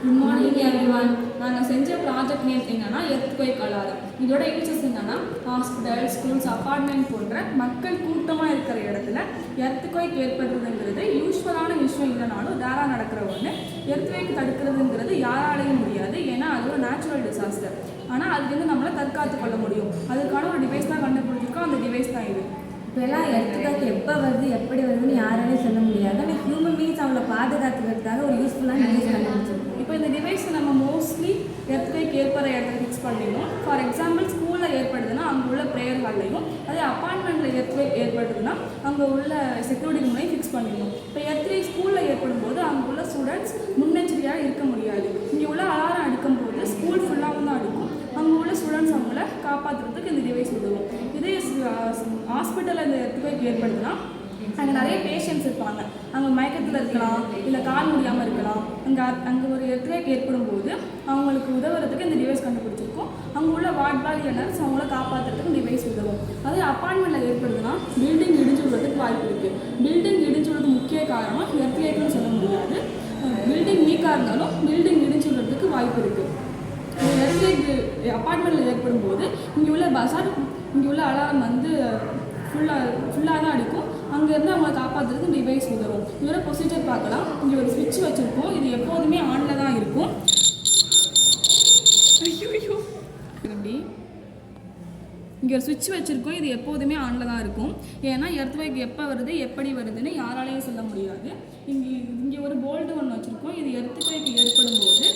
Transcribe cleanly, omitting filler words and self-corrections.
Good morning everyone. நாங்கள் செஞ்ச project name என்னன்னா எர்த்குவேக் அலாரம். இதோட யூசஸ் என்னன்னா ஹாஸ்பிட்டல், ஸ்கூல்ஸ், அப்பார்ட்மெண்ட் போன்ற மக்கள் கூட்டமாக இருக்கிற இடத்துல எர்த்குவேக் ஏற்படுறதுங்கிறது யூஸ்வலான விஷயம் இல்லைனாலும் ரேராக நடக்கிற ஒன்று. எர்த்குவேக் தடுக்கிறதுங்கிறது யாராலையும் முடியாது, ஏன்னா அது ஒரு நேச்சுரல் டிசாஸ்டர். ஆனால் அதுலேருந்து நம்மளை தற்காத்து கொள்ள முடியும். அதுக்கான ஒரு டிவைஸ் தான் கண்டுபிடிச்சிருக்கோம். அந்த டிவைஸ் தான் இது. இப்போல்லாம் எர்த்குவேக் எப்போ வருது எப்படி வருதுன்னு யாராலையும் சொல்ல முடியாது. ஆனால் ஹியூமன் பீயிங்ஸ் அவங்கள பாதுகாத்துக்கிறதுக்காக ஒரு யூஸ்ஃபுல்லான டிவைஸ் கண்டுபிடிச்சிருக்கோம். இப்போ இந்த டிவைஸை நம்ம மோஸ்ட்லி எர்த்குவேக் ஏற்படுற இடத்துல ஃபிக்ஸ் பண்ணிடணும். ஃபார் எக்ஸாம்பிள் ஸ்கூலில் ஏற்படுதுன்னா அங்கே உள்ள ப்ரேயர் ஹால்லையும், அதே அப்பார்ட்மெண்ட்டில் எர்த்குவேக் ஏற்படுதுன்னா அங்கே உள்ள செக்யூரிட்டி ரூம்லையும் ஃபிக்ஸ் பண்ணிடணும். இப்போ எர்த்குவேக் ஸ்கூலில் ஏற்படும் போது அங்கே உள்ள ஸ்டூடெண்ட்ஸ் முன்னெச்சரிக்கையாக இருக்க முடியாது. இங்கே உள்ள அலாரம் அடிக்கும்போது ஸ்கூல் ஃபுல்லாகவும் தான் அடிக்கும். அங்கே உள்ள ஸ்டூடெண்ட்ஸ் அவங்கள காப்பாற்றுறதுக்கு இந்த டிவைஸ் உதவும். இதே ஹாஸ்பிட்டலில் இந்த எர்த்குவேக் ஏற்படுதுன்னா அங்கே நிறைய பேஷண்ட்ஸ் இருப்பாங்க. அங்கே மயக்கத்தில் இருக்கலாம், இல்லை கால் முடியாமல் இருக்கலாம். அங்கே ஒரு எர்த்குவேக் ஏற்படும் போது அவங்களுக்கு உதவுறதுக்கு இந்த டிவைஸ் கண்டுபிடிச்சிருக்கோம். அங்கே உள்ள வார்ட் பாய் நர்ஸ் அவங்கள காப்பாற்றுறதுக்கு டிவைஸ் உதவும். அதே அப்பார்ட்மெண்ட்டில் ஏற்படுதுன்னா பில்டிங் இடிஞ்சு விடுறதுக்கு வாய்ப்பு இருக்குது. பில்டிங் இடிஞ்சு விடுறது முக்கிய காரணம் எர்த்குவேக்னு சொல்ல முடியாது. பில்டிங் வீக்காக இருந்தாலும் பில்டிங் இடிஞ்சு விடுறதுக்கு வாய்ப்பு இருக்குது. எர்த்குவேக் அப்பார்ட்மெண்ட்டில் ஏற்படும் போது இங்கே உள்ள இங்கே உள்ள அலாரம் வந்து ஃபுல்லாக தான் அடிக்கும். அங்கேருந்து அவங்களை காப்பாற்றுறதுக்கு டிவைஸ் உதவும். இதோட ப்ரொசீஜர் பார்க்கலாம். இங்கே ஒரு ஸ்விட்ச் வச்சுருக்கோம். இது எப்போதுமே ஆனில் தான் இருக்கும். இப்படி இங்கே ஒரு ஸ்விட்ச் வச்சுருக்கோம். இது எப்போதுமே ஆனில் தான் இருக்கும். ஏன்னா எர்த்குவேக் எப்போ வருது எப்படி வருதுன்னு யாராலையும் சொல்ல முடியாது. இங்கே ஒரு போல்டு ஒன்று வச்சுருக்கோம். இது எர்த்குவேக் ஏற்படும் போது